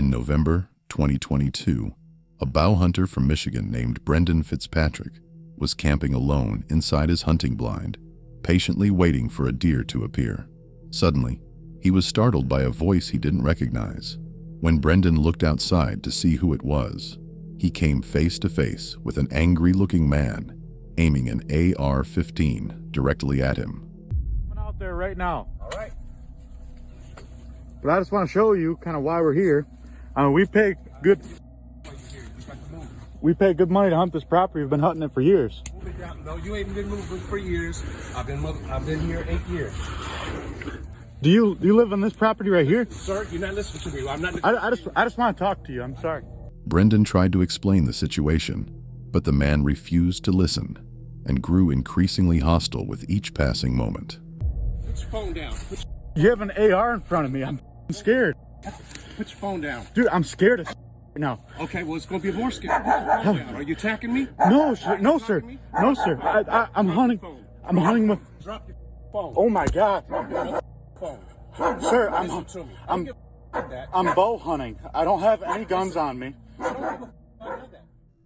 In November 2022, a bow hunter from Michigan named Brendan Fitzpatrick was camping alone inside his hunting blind, patiently waiting for a deer to appear. Suddenly, he was startled by a voice he didn't recognize. When Brendan looked outside to see who it was, he came face to face with an angry-looking man aiming an AR-15 directly at him. I'm out there right now. All right. But I just want to show you kind of why we're here. We pay good money to hunt this property. We've been hunting it for years. No, you ain't been moving for years. I've been here 8 years. Do you live on this property right here? Sir, you're not listening to me. I'm not. I just want to talk to you. I'm sorry. Brendan tried to explain the situation, but the man refused to listen and grew increasingly hostile with each passing moment. Put your phone down. You have an AR in front of me. I'm scared. Put your phone down. Dude, I'm scared right now. Okay, well, it's going to be more scary. Put your phone down. Are you attacking me? No, sir. No, sir. No, sir. I'm hunting. I'm hunting with. Drop your phone. Oh my God. Drop your phone. Sir, Listen to me. I'm bow hunting. I don't have any guns on me.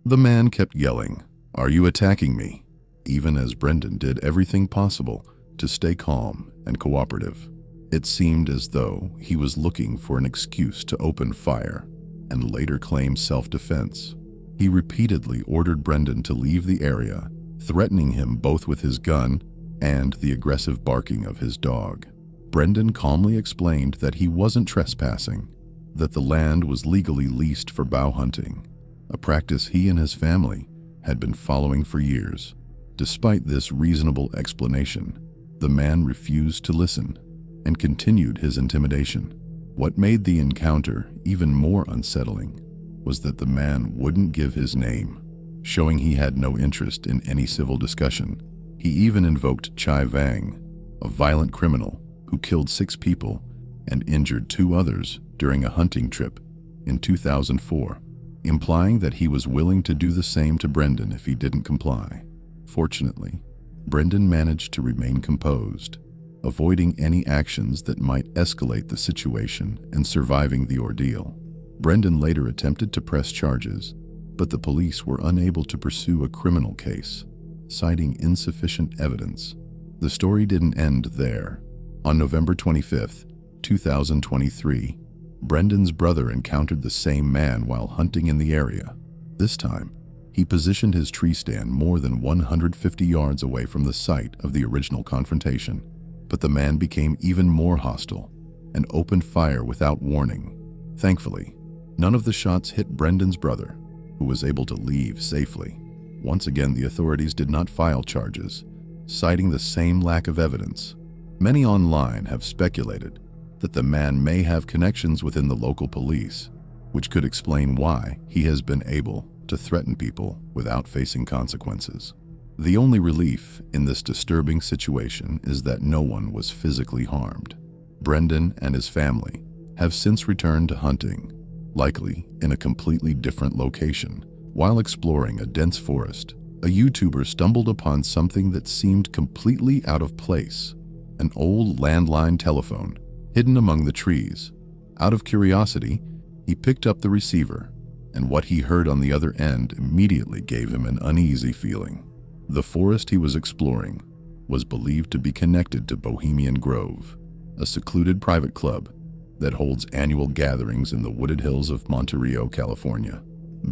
The man kept yelling, "Are you attacking me?" even as Brendan did everything possible to stay calm and cooperative. It seemed as though he was looking for an excuse to open fire and later claim self-defense. He repeatedly ordered Brendan to leave the area, threatening him both with his gun and the aggressive barking of his dog. Brendan calmly explained that he wasn't trespassing, that the land was legally leased for bow hunting, a practice he and his family had been following for years. Despite this reasonable explanation, the man refused to listen and continued his intimidation. What made the encounter even more unsettling was that the man wouldn't give his name, showing he had no interest in any civil discussion. He even invoked Chai Vang, a violent criminal who killed 6 people and injured 2 others during a hunting trip in 2004, implying that he was willing to do the same to Brendan if he didn't comply. Fortunately, Brendan managed to remain composed, avoiding any actions that might escalate the situation and surviving the ordeal. Brendan later attempted to press charges, but the police were unable to pursue a criminal case, citing insufficient evidence. The story didn't end there. On November 25, 2023, Brendan's brother encountered the same man while hunting in the area. This time, he positioned his tree stand more than 150 yards away from the site of the original confrontation. But the man became even more hostile and opened fire without warning. Thankfully, none of the shots hit Brendan's brother, who was able to leave safely. Once again, the authorities did not file charges, citing the same lack of evidence. Many online have speculated that the man may have connections within the local police, which could explain why he has been able to threaten people without facing consequences. The only relief in this disturbing situation is that no one was physically harmed. Brendan and his family have since returned to hunting, likely in a completely different location. While exploring a dense forest, a YouTuber stumbled upon something that seemed completely out of place: an old landline telephone hidden among the trees. Out of curiosity, he picked up the receiver, and what he heard on the other end immediately gave him an uneasy feeling. The forest he was exploring was believed to be connected to Bohemian Grove, a secluded private club that holds annual gatherings in the wooded hills of Monterey, California.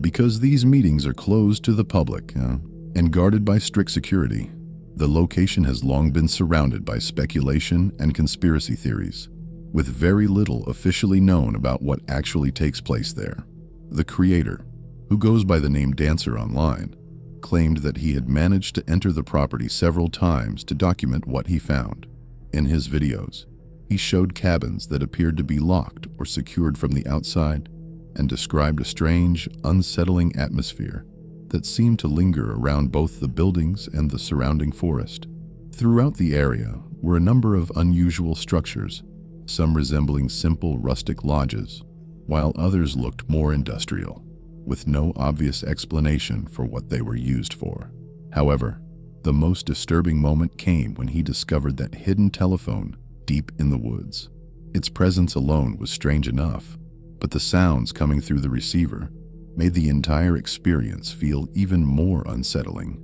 Because these meetings are closed to the public and guarded by strict security, the location has long been surrounded by speculation and conspiracy theories, with very little officially known about what actually takes place there. The creator, who goes by the name Dancer online, claimed that he had managed to enter the property several times to document what he found. In his videos, he showed cabins that appeared to be locked or secured from the outside and described a strange, unsettling atmosphere that seemed to linger around both the buildings and the surrounding forest. Throughout the area were a number of unusual structures, some resembling simple rustic lodges, while others looked more industrial, with no obvious explanation for what they were used for. However, the most disturbing moment came when he discovered that hidden telephone deep in the woods. Its presence alone was strange enough, but the sounds coming through the receiver made the entire experience feel even more unsettling.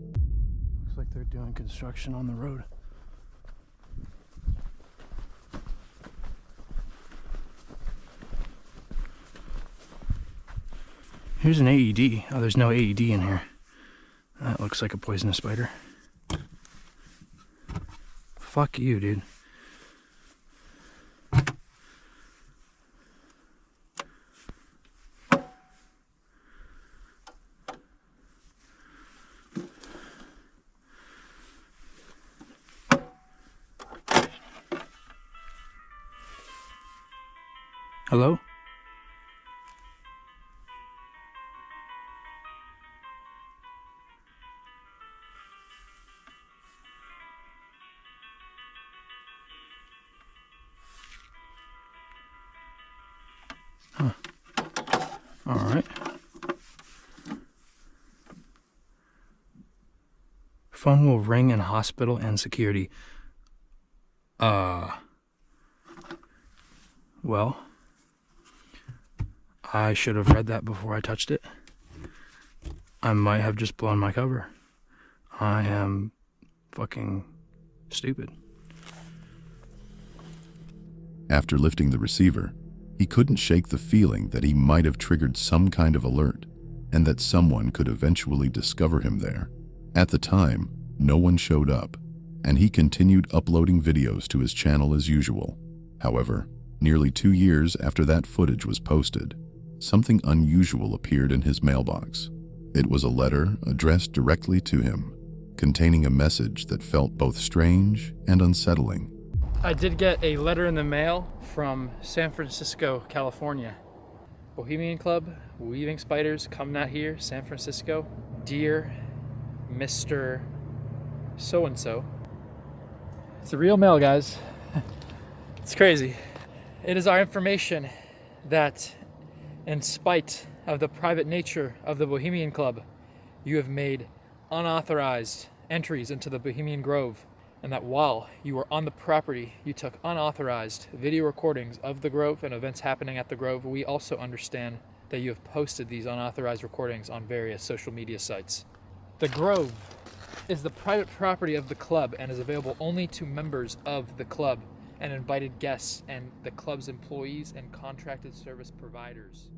Looks like they're doing construction on the road. Here's an AED. Oh, there's no AED in here. That looks like a poisonous spider. Fuck you, dude. Hello? Huh. All right. Phone will ring in hospital and security. Well, I should have read that before I touched it. I might have just blown my cover. I am fucking stupid. After lifting the receiver, he couldn't shake the feeling that he might have triggered some kind of alert and that someone could eventually discover him there. At the time, no one showed up, and he continued uploading videos to his channel as usual. However, nearly 2 years after that footage was posted, something unusual appeared in his mailbox. It was a letter addressed directly to him, containing a message that felt both strange and unsettling. I did get a letter in the mail from San Francisco, California. Bohemian Club, weaving spiders, coming out here, San Francisco. Dear Mr. So-and-so. It's the real mail, guys. It's crazy. It is our information that, in spite of the private nature of the Bohemian Club, you have made unauthorized entries into the Bohemian Grove, and that while you were on the property, you took unauthorized video recordings of the Grove and events happening at the Grove. We also understand that you have posted these unauthorized recordings on various social media sites. The Grove is the private property of the club and is available only to members of the club and invited guests and the club's employees and contracted service providers.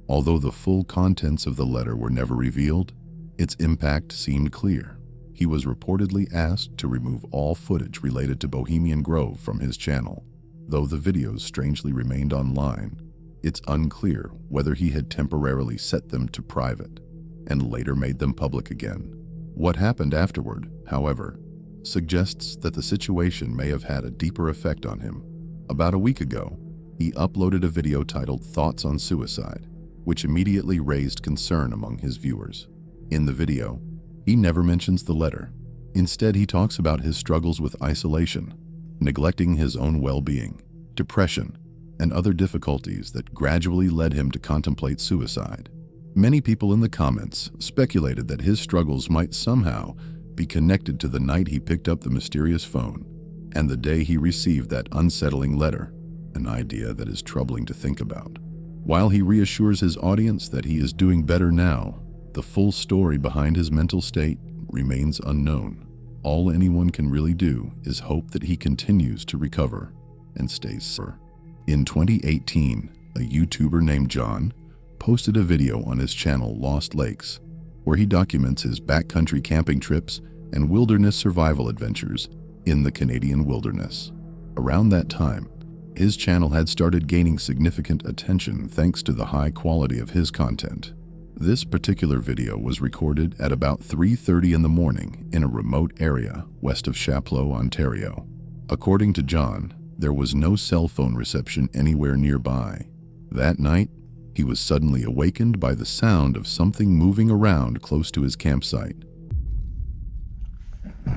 Although the full contents of the letter were never revealed, its impact seemed clear. He was reportedly asked to remove all footage related to Bohemian Grove from his channel. Though the videos strangely remained online, it's unclear whether he had temporarily set them to private and later made them public again. What happened afterward, however, suggests that the situation may have had a deeper effect on him. About a week ago, he uploaded a video titled "Thoughts on Suicide," which immediately raised concern among his viewers. In the video, he never mentions the letter. Instead, he talks about his struggles with isolation, neglecting his own well-being, depression, and other difficulties that gradually led him to contemplate suicide. Many people in the comments speculated that his struggles might somehow be connected to the night he picked up the mysterious phone and the day he received that unsettling letter, an idea that is troubling to think about. While he reassures his audience that he is doing better now, the full story behind his mental state remains unknown. All anyone can really do is hope that he continues to recover and stays sober. In 2018, a YouTuber named John posted a video on his channel Lost Lakes, where he documents his backcountry camping trips and wilderness survival adventures in the Canadian wilderness. Around that time, his channel had started gaining significant attention thanks to the high quality of his content. This particular video was recorded at about 3:30 in the morning in a remote area west of Chapleau, Ontario. According to John, there was no cell phone reception anywhere nearby. That night, he was suddenly awakened by the sound of something moving around close to his campsite.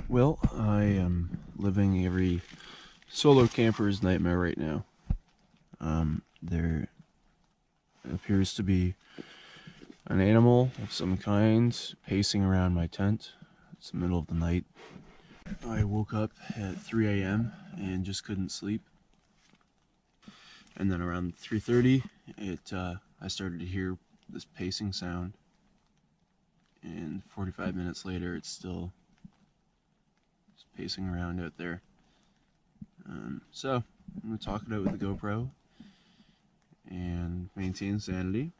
Well, I am living every solo camper's nightmare right now. There appears to be an animal of some kind pacing around my tent. It's the middle of the night. I woke up at 3 a.m. and just couldn't sleep. And then around 3:30, I started to hear this pacing sound. And 45 minutes later, it's still pacing around out there. So I'm gonna talk it out with the GoPro and maintain sanity,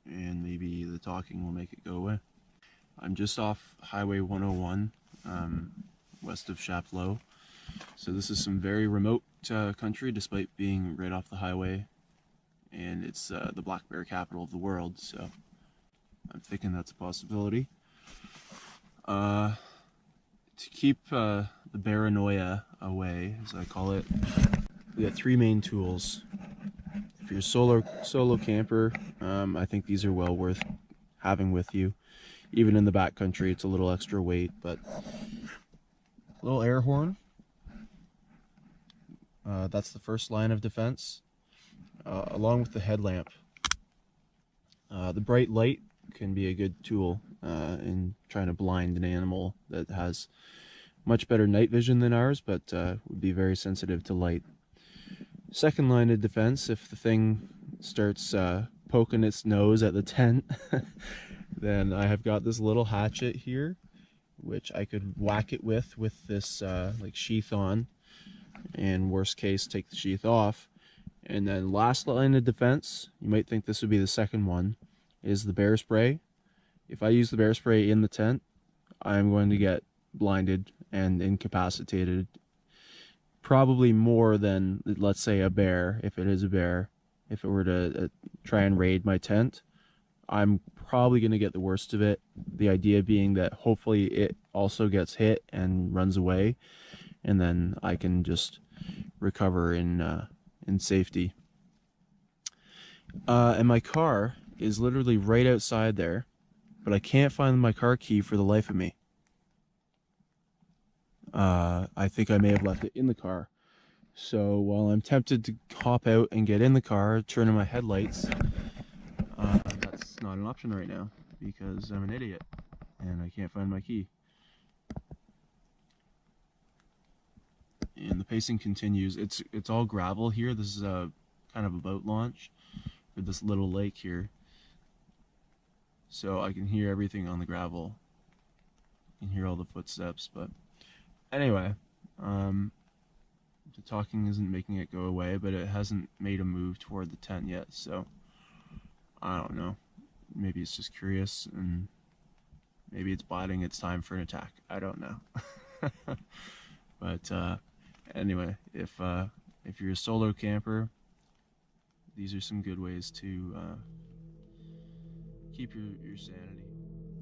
and maybe the talking will make it go away. I'm just off Highway 101, west of Chapleau. So this is some very remote country, despite being right off the highway, and it's the black bear capital of the world, so I'm thinking that's a possibility. To keep the paranoia away, as I call it, we got three main tools. If you're a solo camper, I think these are well worth having with you. Even in the backcountry, it's a little extra weight, but a little air horn. That's the first line of defense, along with the headlamp. The bright light can be a good tool in trying to blind an animal that has much better night vision than ours, but would be very sensitive to light. Second line of defense, if the thing starts poking its nose at the tent, then I have got this little hatchet here, which I could whack it with this like sheath on, and worst case, take the sheath off. And then last line of defense, you might think this would be the second one, is the bear spray. If I use the bear spray in the tent, I'm going to get blinded and incapacitated, probably more than, let's say, a bear. If it is a bear, if it were to try and raid my tent, I'm probably going to get the worst of it. The idea being that hopefully it also gets hit and runs away, and then I can just recover in safety. And my car is literally right outside there, but I can't find my car key for the life of me. I think I may have left it in the car. So while I'm tempted to hop out and get in the car, turn on my headlights, that's not an option right now because I'm an idiot and I can't find my key. And the pacing continues. It's all gravel here. This is a kind of a boat launch for this little lake here. So I can hear everything on the gravel. I can hear all the footsteps, but anyway, the talking isn't making it go away, but it hasn't made a move toward the tent yet, so I don't know. Maybe it's just curious, and maybe it's biding its time for an attack. I don't know. But anyway, if you're a solo camper, these are some good ways to keep your sanity.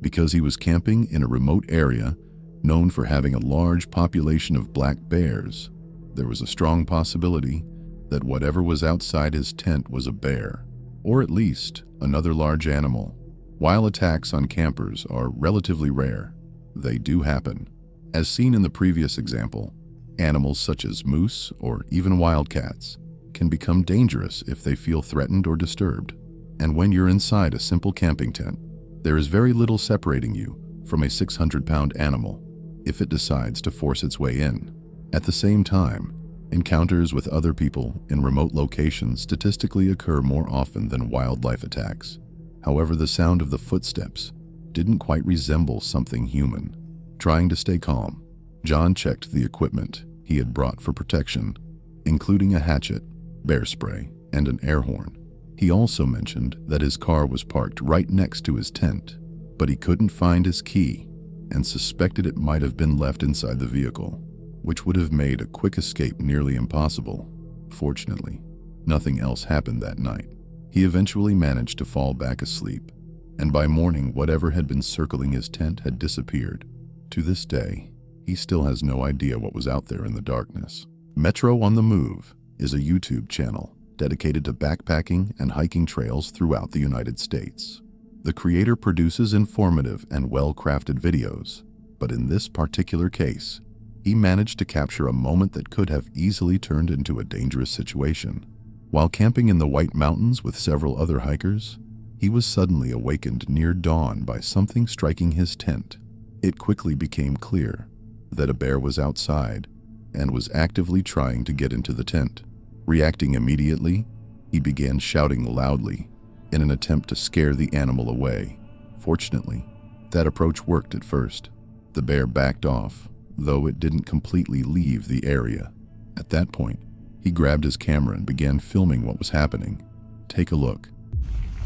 Because he was camping in a remote area known for having a large population of black bears, there was a strong possibility that whatever was outside his tent was a bear, or at least another large animal. While attacks on campers are relatively rare, they do happen. As seen in the previous example, animals such as moose or even wildcats can become dangerous if they feel threatened or disturbed. And when you're inside a simple camping tent, there is very little separating you from a 600-pound animal if it decides to force its way in. At the same time, encounters with other people in remote locations statistically occur more often than wildlife attacks. However, the sound of the footsteps didn't quite resemble something human. Trying to stay calm, John checked the equipment he had brought for protection, including a hatchet, bear spray, and an air horn. He also mentioned that his car was parked right next to his tent, but he couldn't find his key and suspected it might have been left inside the vehicle, which would have made a quick escape nearly impossible. Fortunately, nothing else happened that night. He eventually managed to fall back asleep, and by morning whatever had been circling his tent had disappeared. To this day, he still has no idea what was out there in the darkness. Metro on the Move is a YouTube channel dedicated to backpacking and hiking trails throughout the United States. The creator produces informative and well-crafted videos, but in this particular case, he managed to capture a moment that could have easily turned into a dangerous situation. While camping in the White Mountains with several other hikers, he was suddenly awakened near dawn by something striking his tent. It quickly became clear that a bear was outside and was actively trying to get into the tent. Reacting immediately, He began shouting loudly in an attempt to scare the animal away. Fortunately, that approach worked at first. The bear backed off, though it didn't completely leave the area. At that point, he grabbed his camera and began filming what was happening. Take a look.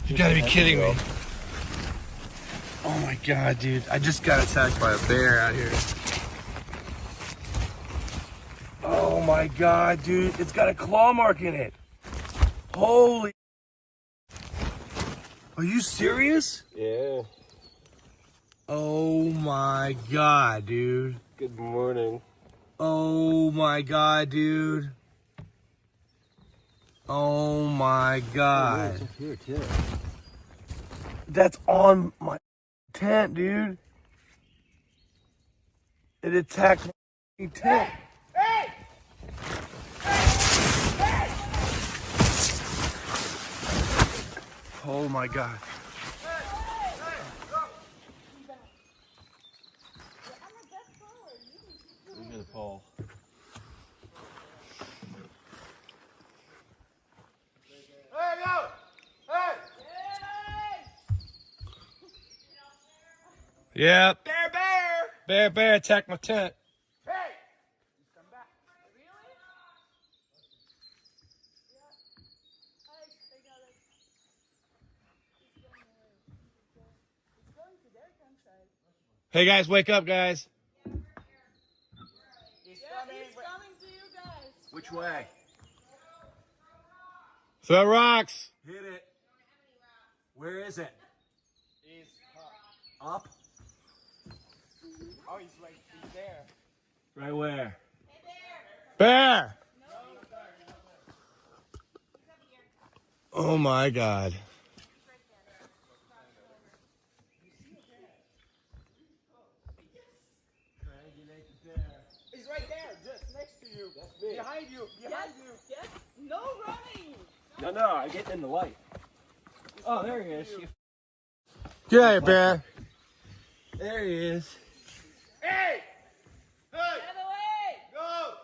You gotta be kidding me. Oh my god, dude. I just got attacked by a bear out here. Oh my god, dude. It's got a claw mark in it. Holy. Are you serious? Yeah. Oh my god, dude. Good morning. Oh my god, dude. Oh my god. It's here too. That's on my tent, dude. It attacked my tent. Hey! Oh my god. Look at the pole. Hey, go! Hey! Yeah. Bear attacked my tent. Hey! Come back. Really? Hey guys, wake up, guys. He's coming to you guys. Which way? Throw rocks. Hit it. Where is it? He's Up? Oh, he's there. Right where? Bear! Oh my god. He's right there, just next to you. That's me. Behind you, behind you. Yes, no running. No, I'm getting in the light. Oh, there he is. Get out of here, Bear. There he is. Hey! Hey! Get away. Go!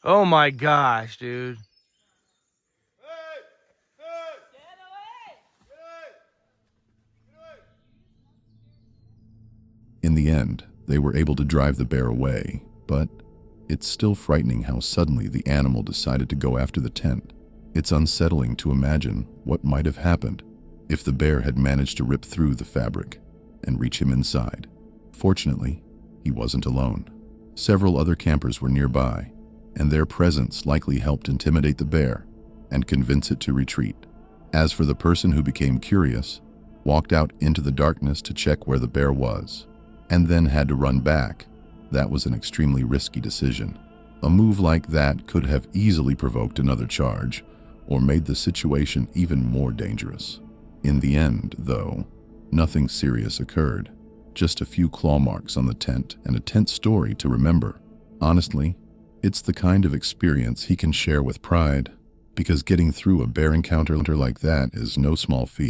Oh my gosh, dude. Get away. In the end, they were able to drive the bear away, but it's still frightening how suddenly the animal decided to go after the tent. It's unsettling to imagine what might have happened if the bear had managed to rip through the fabric and reach him inside. Fortunately, he wasn't alone. Several other campers were nearby, and their presence likely helped intimidate the bear and convince it to retreat. As for the person who became curious, walked out into the darkness to check where the bear was, and then had to run back, that was an extremely risky decision. A move like that could have easily provoked another charge or made the situation even more dangerous. In the end, though, nothing serious occurred. Just a few claw marks on the tent and a tent story to remember. Honestly, it's the kind of experience he can share with pride, because getting through a bear encounter like that is no small feat.